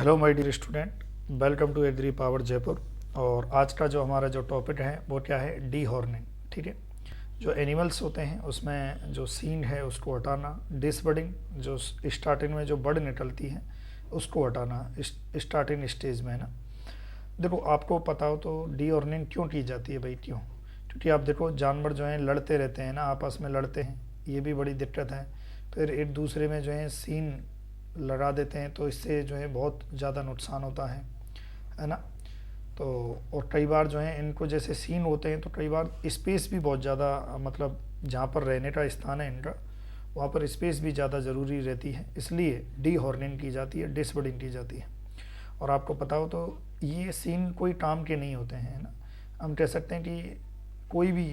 Hello my dear student, welcome to Agri Power Jaipur. और आज का जो हमारा जो टॉपिक है वो क्या है, डी हॉर्निंग। ठीक है, जो एनिमल्स होते हैं उसमें जो सीन है उसको हटाना, डिसबर्डिंग जो स्टार्टिंग में जो बर्ड निकलती है उसको हटाना स्टार्टिंग स्टेज में, है ना। देखो, आपको पता हो तो डी हॉर्निंग क्यों की जाती है भाई, क्यों? क्योंकि आप देखो जानवर जो हैं लड़ते रहते हैं ना, आपस में लड़ते हैं, ये भी बड़ी दिक्कत है। फिर एक दूसरे में जो है सीन लगा देते हैं तो इससे जो है बहुत ज़्यादा नुकसान होता है ना। तो और कई बार जो है इनको जैसे सीन होते हैं तो कई बार स्पेस भी बहुत ज़्यादा, मतलब जहाँ पर रहने का स्थान है इनका, वहाँ पर स्पेस भी ज़्यादा ज़रूरी रहती है, इसलिए डी हॉर्निंग की जाती है, डिसबर्डिंग की जाती है। और आपको पता हो तो ये सीन कोई काम के नहीं होते हैं, है ना। हम कह सकते हैं कि कोई भी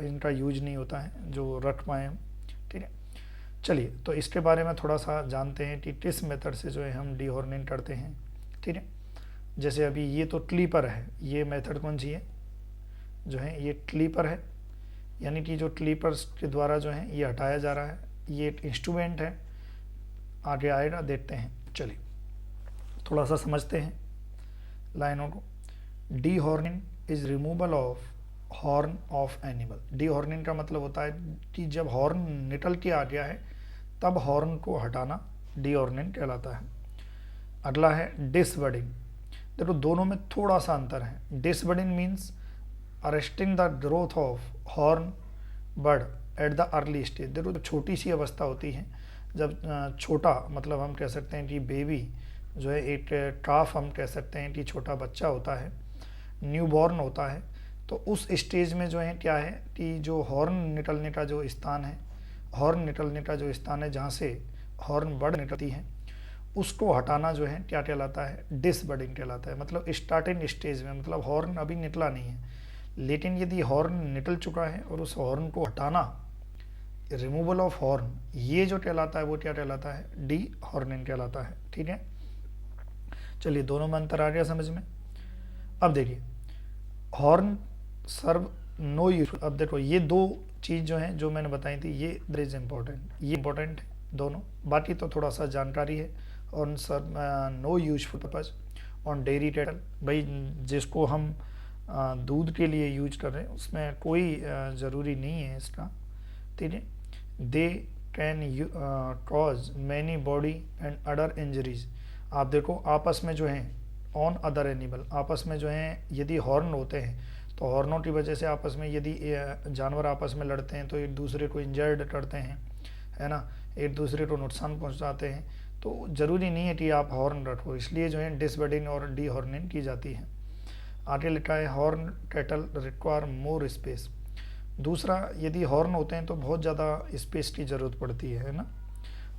इनका यूज नहीं होता है जो रख पाएँ हम। ठीक है, चलिए तो इसके बारे में थोड़ा सा जानते हैं कि किस मेथड से जो है हम डी हॉर्निंग करते हैं। ठीक है, जैसे अभी ये तो क्लीपर है, ये मेथड कौन सी है, जो है ये क्लीपर है, यानी कि जो क्लीपर्स के द्वारा जो है ये हटाया जा रहा है, ये एक इंस्ट्रूमेंट है। आगे आएगा, देखते हैं। चलिए थोड़ा सा समझते हैं लाइनों को। D horning is removal of horn of animal. D horning का मतलब होता है कि जब हॉर्न निकल के आ गया है तब हॉर्न को हटाना डी हॉर्निंग कहलाता है। अगला है डिसबर्डिंग। देखो दोनों में थोड़ा सा अंतर है। Disbudding means arresting the growth of horn bud at the early stage. देखो छोटी सी अवस्था होती है, जब छोटा, मतलब हम कह सकते हैं कि बेबी जो है, एक काफ हम कह सकते हैं कि छोटा बच्चा होता है, न्यूबॉर्न होता है, तो उस स्टेज में जो है क्या है कि जो हॉर्न निकलने का जो स्थान है, जहाँ से हॉर्न बर्ड निकलती है उसको हटाना जो है क्या कहलाता है, डिसबर्डिंग कहलाता है। मतलब स्टार्टिंग स्टेज में, मतलब हॉर्न अभी निकला नहीं है, लेकिन यदि हॉर्न निकल चुका है और उस हॉर्न को हटाना, रिमूवल ऑफ हॉर्न, ये जो कहलाता है वो क्या कहलाता है, डी हॉर्निंग कहलाता है। ठीक है, चलिए दोनों में अंतर आ गया समझ में। अब देखिए, हॉर्न सर्व नो यूज। अब देखो ये दो चीज़ जो हैं जो मैंने बताई थी, ये इज इम्पोर्टेंट, ये इम्पोर्टेंट है दोनों, बाकी तो थोड़ा सा जानकारी है। On serve no useful purpose on dairy cattle, भाई जिसको हम दूध के लिए यूज कर रहे हैं उसमें कोई ज़रूरी नहीं है इसका। ठीक है, they can cause many body and other injuries. आप देखो आपस में जो है, ऑन अदर एनिमल, आपस में जो है यदि हॉर्न होते हैं तो हॉर्नों की वजह से आपस में यदि जानवर आपस में लड़ते हैं तो एक दूसरे को इंजर्ड करते हैं, है ना, एक दूसरे को नुकसान पहुंचाते हैं। तो ज़रूरी नहीं है कि आप हॉर्न रखो, इसलिए जो है डिसबर्डिंग और डी हॉर्निंग की जाती है। आगे लिखा है horn cattle require more space. दूसरा, यदि हॉर्न होते हैं तो बहुत ज़्यादा स्पेस की ज़रूरत पड़ती है ना।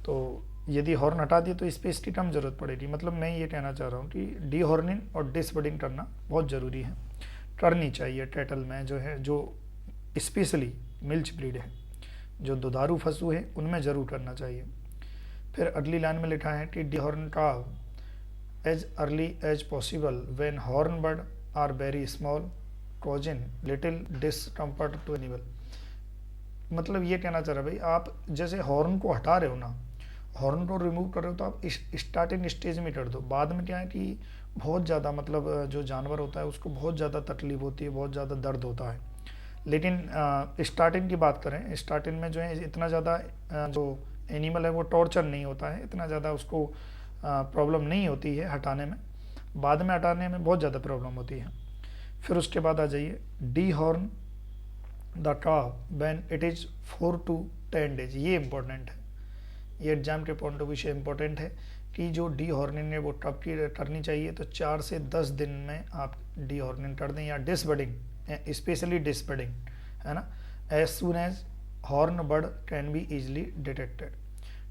तो यदि हॉर्न हटा दिए तो स्पेस की कम ज़रूरत पड़ेगी। मतलब मैं ये कहना चाह रहा हूँ कि डी हॉर्निंग और डिसबर्डिंग करना बहुत ज़रूरी है, करनी चाहिए कैटल में जो है, जो स्पेशली मिल्च ब्रीड है, जो दुधारू पशु है उनमें ज़रूर करना चाहिए। फिर अगली लाइन में लिखा है कि dehorn cow as early as possible when horn bud are very small causing little discomfort to animal. मतलब ये कहना चाह रहा है भाई, आप जैसे हॉर्न को हटा रहे हो ना, हॉर्न को रिमूव कर रहे हो तो आप स्टार्टिंग स्टेज में कर दो। बाद में क्या है कि बहुत ज़्यादा, मतलब जो जानवर होता है उसको बहुत ज़्यादा तकलीफ होती है, बहुत ज़्यादा दर्द होता है। लेकिन स्टार्टिंग की बात करें, स्टार्टिंग में जो है इतना ज़्यादा जो एनिमल है वो टॉर्चर नहीं होता है, इतना ज़्यादा उसको प्रॉब्लम नहीं होती है हटाने में। बाद में हटाने में बहुत ज़्यादा प्रॉब्लम होती है। फिर उसके बाद आ जाइए, डी हॉर्न द काव when it is 4 to 10 days। ये इंपॉर्टेंट है, ये एग्जाम के पॉइंट ऑफ व्यू से इम्पोर्टेंट है कि जो डी हॉर्निंग है वो कब की करनी चाहिए, तो 4 से 10 दिन में आप डी हॉर्निंग कर दें, या डिसबर्डिंग, स्पेशली डिसबर्डिंग, है ना, as soon as horn bud can be easily detected.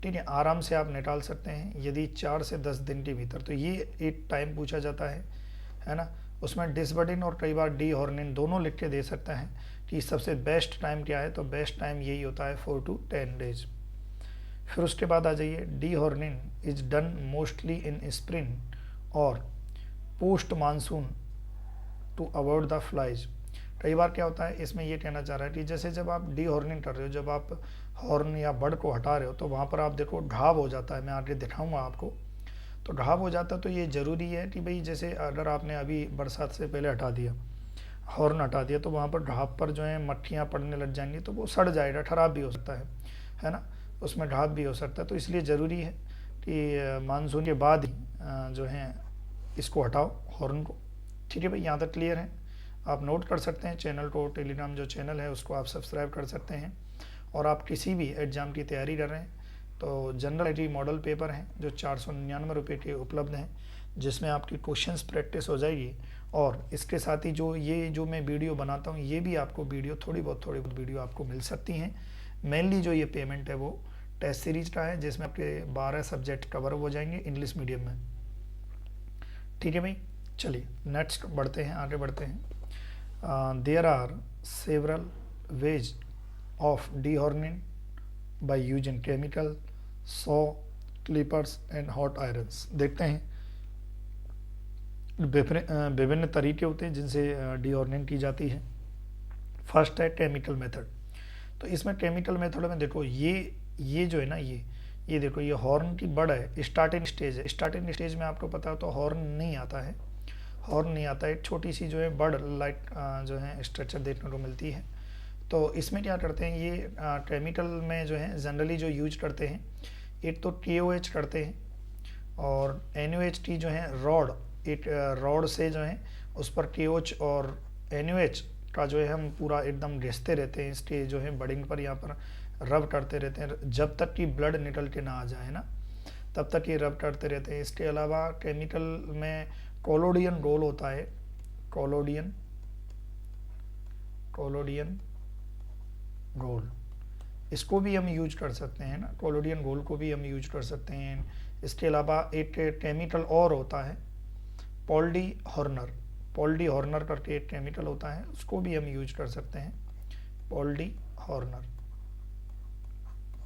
ठीक है, आराम से आप निकाल सकते हैं यदि 4 से 10 दिन के भीतर। तो ये एक टाइम पूछा जाता है ना, उसमें डिसबर्डिंग और कई बार डी हॉर्निंग दोनों लिख के दे सकता है कि सबसे बेस्ट टाइम क्या है, तो बेस्ट टाइम यही होता है 4 to 10 days। फिर उसके बाद आ जाइए, dehorning is done mostly in spring और post monsoon to avoid the flies. कई बार क्या होता है, इसमें ये कहना चाह रहा है कि जैसे जब आप डी हॉर्निंग कर रहे हो, जब आप हॉर्न या बर्ड को हटा रहे हो तो वहाँ पर आप देखो घाव हो जाता है, मैं आगे दिखाऊंगा आपको। तो ढाब हो जाता तो ये ज़रूरी है कि भाई जैसे अगर आपने अभी बरसात से पहले हटा दिया, हॉर्न हटा दिया, तो वहाँ पर ढाब पर जो है मक्खियाँ पड़ने लग जाएंगी, तो वो सड़ जाएगा, खराब भी हो सकता है ना, उसमें ढाब भी हो सकता है। तो इसलिए ज़रूरी है कि मानसून के बाद ही जो है इसको हटाओ हॉर्न को। ठीक है भाई, यहाँ तक क्लियर है। आप नोट कर सकते हैं चैनल को, टेलीग्राम जो चैनल है उसको आप सब्सक्राइब कर सकते हैं। और आप किसी भी एग्ज़ाम की तैयारी कर रहे हैं तो जनरल आई मॉडल पेपर हैं जो 499 रुपये के उपलब्ध हैं, जिसमें आपकी क्वेश्चंस प्रैक्टिस हो जाएगी। और इसके साथ ही जो मैं वीडियो बनाता हूँ, ये भी आपको वीडियो थोड़ी बहुत वीडियो आपको मिल सकती हैं। मेनली जो ये पेमेंट है वो टेस्ट सीरीज का है, जिसमें आपके 12 सब्जेक्ट कवर हो जाएंगे इंग्लिश मीडियम में। ठीक है भाई, चलिए नेक्स्ट बढ़ते हैं, आगे बढ़ते हैं। There are several ways of dehorning by using chemical, saw, clippers and hot irons। देखते हैं विभिन्न तरीके होते हैं जिनसे dehorning की जाती है। फर्स्ट है केमिकल मेथड। तो इसमें केमिकल मेथड में देखो ये जो है ना, ये देखो, ये हॉर्न की बड़ है, स्टार्टिंग स्टेज है। स्टार्टिंग स्टेज में आपको पता हो तो हॉर्न नहीं आता है, एक छोटी सी जो है बड़ लाइक जो है स्ट्रक्चर देखने को मिलती है। तो इसमें क्या करते हैं, ये केमिकल में जो है जनरली जो यूज करते हैं, एक तो KOH करते हैं, और NOHT जो है रॉड से जो है उस पर KOH और NOH का जो है हम पूरा एकदम घिसते रहते हैं, इसके जो है बडिंग पर यहाँ पर रब करते रहते हैं, जब तक कि ब्लड निकल के ना आ जाए ना, तब तक ये रब करते रहते हैं। इसके अलावा केमिकल में कोलोडियन रोल होता है, कोलोडियन रोल, इसको भी हम यूज कर सकते हैं ना, कोलोडियन रोल को भी हम यूज कर सकते हैं। इसके अलावा एक केमिकल और होता है पॉल्डी हॉर्नर करके एक केमिकल होता है, उसको भी हम यूज कर सकते हैं, पॉल्डी हॉर्नर।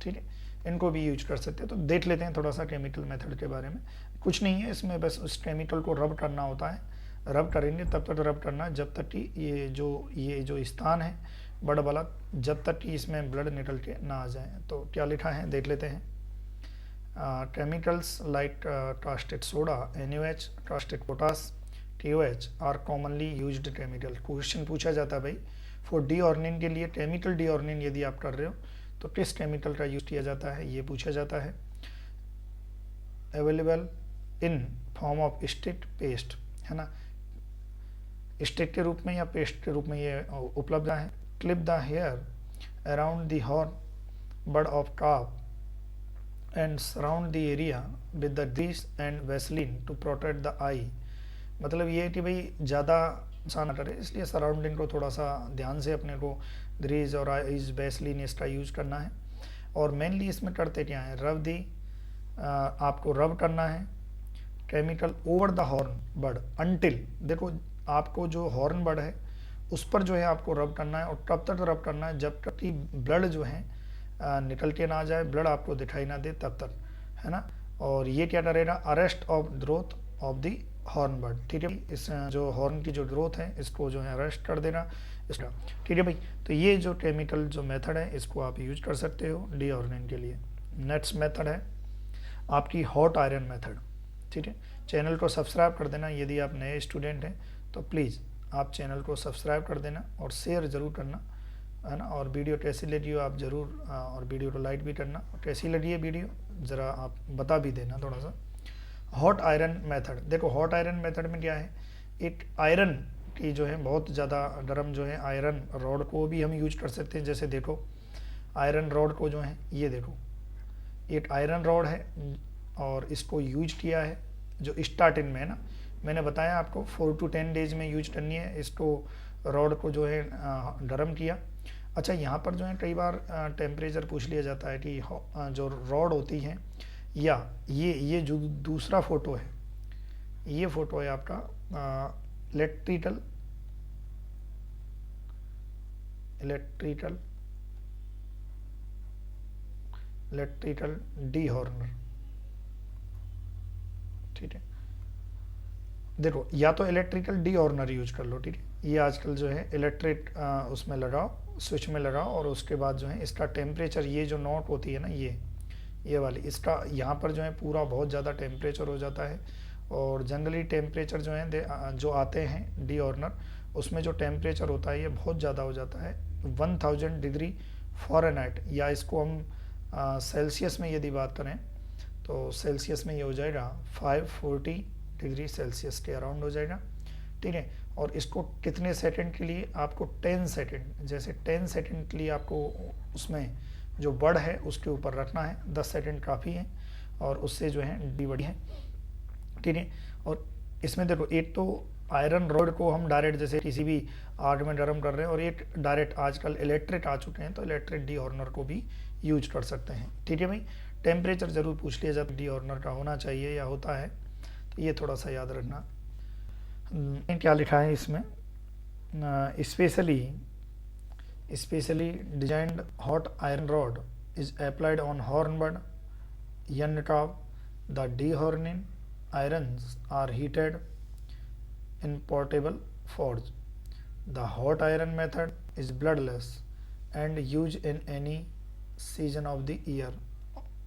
ठीक है, इनको भी यूज कर सकते हैं। तो देख लेते हैं थोड़ा सा केमिकल मेथड के बारे में। कुछ नहीं है इसमें, बस उस केमिकल को रब करना होता है। रब करेंगे तब तक रब करना जब तक कि ये जो स्थान है बड़ा वाला, जब तक कि इसमें ब्लड निकल के ना आ जाए। तो क्या लिखा है देख लेते हैं। Chemicals like caustic soda, NaOH, caustic potash, KOH are commonly used chemical. Question पूछा जाता है भाई फॉर डीहॉर्निंग के लिए, केमिकल डीहॉर्निंग यदि आप कर रहे हो तो किस केमिकल का यूज किया जाता है, ये पूछा जाता है। Available in form of stick, paste, है ना, स्टिक के रूप में या पेस्ट के रूप में ये उपलब्ध है। Clip the hair around the horn bud of calf and surround the area with the grease and Vaseline to protect the eye. मतलब ये है कि भाई ज़्यादा नुकसान ना करे, इसलिए सराउंडिंग को थोड़ा सा ध्यान से अपने को ग्रीस और आइज वैसलीन इसका यूज करना है। और मेनली इसमें करते क्या है, रब दी, आपको रब करना है chemical over the horn bud until, देखो आपको जो हॉर्न बड है उस पर जो है आपको रब करना है, और कब तक रब करना है, जब तक कि ब्लड जो है निकल के ना आ जाए, ब्लड आपको दिखाई ना दे तब तक, है ना। और ये क्या करेगा, arrest of growth of the horn bud. ठीक है, इस जो हॉर्न की जो ग्रोथ है इसको जो है अरेस्ट कर देना इसका। ठीक है भाई, तो ये जो केमिकल जो मेथड है इसको आप यूज कर सकते हो डीहॉर्निंग के लिए। नेक्स्ट मेथड है आपकी हॉट आयरन मेथड। ठीक है, चैनल को सब्सक्राइब कर देना, यदि आप नए स्टूडेंट हैं तो प्लीज़ आप चैनल को सब्सक्राइब कर देना और शेयर ज़रूर करना, है ना। और वीडियो कैसी लगी हो आप ज़रूर, और वीडियो को लाइक भी करना। कैसी लगी है वीडियो ज़रा आप बता भी देना थोड़ा सा। हॉट आयरन मेथड, देखो हॉट आयरन मेथड में क्या है, एक आयरन की जो है बहुत ज़्यादा गर्म जो है आयरन रॉड को भी हम यूज कर सकते हैं। जैसे देखो आयरन रॉड को जो है, ये देखो एक आयरन रॉड है और इसको यूज किया है जो स्टार्टिंग में है ना, मैंने बताया आपको 4 to 10 डेज में यूज करनी है। इसको रॉड को जो है गर्म किया। अच्छा, यहाँ पर जो है कई बार टेम्परेचर पूछ लिया जाता है कि जो रॉड होती है, या ये जो दूसरा फोटो है, ये फोटो है आपका इलेक्ट्रिकल डीहॉर्नर। ठीक है, देखो या तो इलेक्ट्रिकल डीहॉर्नर यूज कर लो। ठीक है, ये आजकल जो है इलेक्ट्रिक उसमें लगाओ, स्विच में लगाओ, और उसके बाद जो है इसका टेम्परेचर, ये जो नॉट होती है ना, ये वाली, इसका यहाँ पर जो है पूरा बहुत ज़्यादा टेम्परेचर हो जाता है। और जनरली टेम्परेचर जो है जो आते हैं डी ऑर्नर, उसमें जो टेम्परेचर होता है ये बहुत ज़्यादा हो जाता है, 1000 डिग्री फ़ारेनहाइट, या इसको हम सेल्सियस में यदि बात करें तो सेल्सियस में ये हो जाएगा 540 डिग्री सेल्सियस के अराउंड हो जाएगा, ठीक है। और इसको कितने सेकंड के लिए, आपको 10 सेकंड, जैसे 10 सेकंड के लिए आपको उसमें जो बड़ है उसके ऊपर रखना है, 10 सेकंड काफ़ी है, और उससे जो है डी बड़ी है, ठीक है। और इसमें देखो, एक तो आयरन रॉड को हम डायरेक्ट जैसे किसी भी आग में गर्म कर रहे हैं, और एक डायरेक्ट आजकल इलेक्ट्रिक आ चुके हैं, तो इलेक्ट्रिक डी ऑर्नर को भी यूज कर सकते हैं, ठीक है भाई। टेम्परेचर ज़रूर पूछ लिया जाता है डी ऑर्नर का होना चाहिए या होता है, तो ये थोड़ा सा याद रखना। क्या लिखा है इसमें, specially designed hot iron rod is applied on horn bud on top the dehorning irons are heated in portable forge. The hot iron method is bloodless and used in any season of the year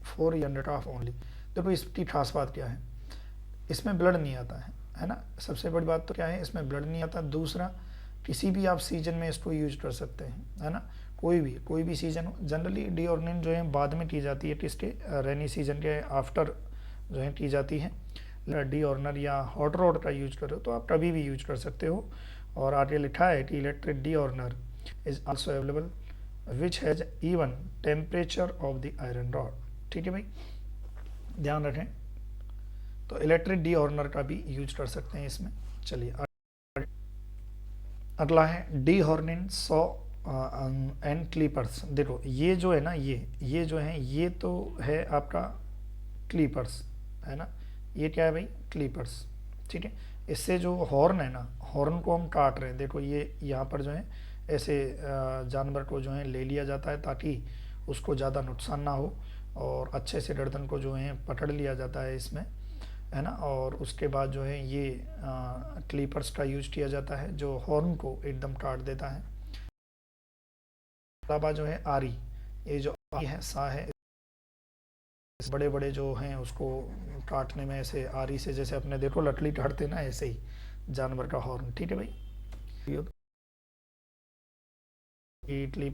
for unit of only. देखो इसकी खास बात क्या है, इसमें blood नहीं आता है ना, सबसे बड़ी बात तो क्या है, इसमें ब्लड नहीं आता। दूसरा, किसी भी आप सीजन में इसको यूज कर सकते हैं, है ना, कोई भी सीजन हो। जनरली डी ऑर्निंग जो है बाद में की जाती है, किसके, रेनी सीजन के आफ्टर जो है की जाती है। डी ऑर्नर या हॉट रॉड का यूज करो तो आप कभी भी यूज कर सकते हो। और आगे लिखा है कि electric dehorner is also available which has even temperature of the iron rod, ठीक है भाई, ध्यान रखें। तो इलेक्ट्रिक डी ऑर्नर का भी यूज कर सकते हैं इसमें। चलिए अगला है D horning saw and clippers. देखो ये जो है ना, ये जो है, ये तो है आपका क्लीपर्स, है ना, ये क्या है भाई, क्लीपर्स, ठीक है। इससे जो हॉर्न है ना, हॉर्न को हम काट रहे हैं, देखो ये यहाँ पर जो है ऐसे जानवर को जो है ले लिया जाता है ताकि उसको ज़्यादा नुकसान ना हो, और अच्छे से गर्दन को जो है पकड़ लिया जाता है इसमें, है ना। और उसके बाद जो है ये क्लीपर्स का यूज किया जाता है जो हॉर्न को एकदम काट देता है। अलावा जो है आरी, ये जो आरी है, सा है, बड़े बड़े जो हैं उसको काटने में ऐसे आरी से, जैसे अपने देखो लकड़ी काटते ना, ऐसे ही जानवर का हॉर्न, ठीक है भाई। Italy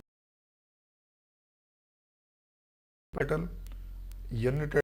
petal unit